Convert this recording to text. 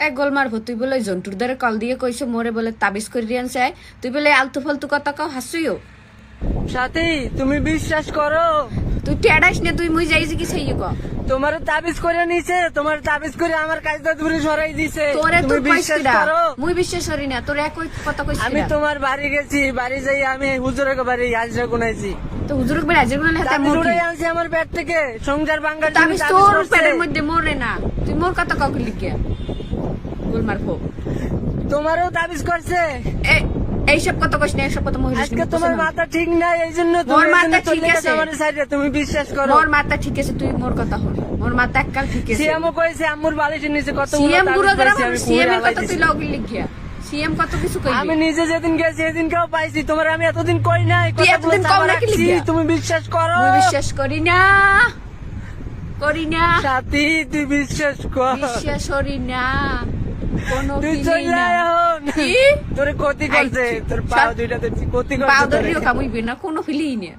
এক গোল মারবো তুই বলে জন্টুর দ্বারা কল দিয়ে কইছো মোরে বলে তাবিজ করে আনছে তুই বলে আলতু ফালতু কথা কাও হাসুইও সাথী তুমি বিশ্বাস করো তুই টেডাইস নে তুই মুই যাইছি কি সেই ক তোমার তাবিজ করে নিছে তোমার তাবিজ করে আমার কাজটা দূরে সরাই দিছে তোরে তুমি তুই বিশ্বাস বিশ্বাস করো মুই বিশ্বাস করি না তোর এক কথা কইছিস আমি তোমার বাড়ি গেছি বাড়ি যাই আমি হুজুরের বাড়ি আজরা গুনাইছি তো হুজুরক বেড়া যে গুলো হাতে তাবিজ মোর উড়াই আনছি আমার পেট থেকে সংসার ভাঙার জন্য তাবিজ তাবিজ তোর করছে। পেটের মধ্যে মরে না তুই মোর কথা কাউ লিখিয়া গোল মারবো তোমারও তাবিজ করছে এইসব কথা কইস না এইসব কথা মহিলা আজকে তোমার মাথা ঠিক নাই এই জন্য মোর তুমি মাথা ঠিক আছে। আমার সাইডে তুমি বিশ্বাস করো মোর মাথা ঠিক আছে তুই মোর কথা হল মোর মাথা এককাল ঠিক আছে সিএমও কইছে আম্মুর বালিশের নিচে কত সিএম গুলো গ্রাম সিএম এর কথা তুই লগি লিখিয়া সিএম কত কিছু কইবি আমি নিজে যেদিন গেছি সেদিনকেও পাইছি তোমার আমি এতদিন কই নাই তুই এতদিন কও নাকি লিখিয়া? তুমি বিশ্বাস করো মুই বিশ্বাস করি না সাথী তুই বিশ্বাস কর বিশ্বাস করি না কোনো তুই feeling চলে না। এখন কি তোর ক্ষতি করছে আইছি। তোর পা দুইটাতে ক্ষতি করছে পাও তোরে। ধরিও কামুইবে না কোনো ফিলিং না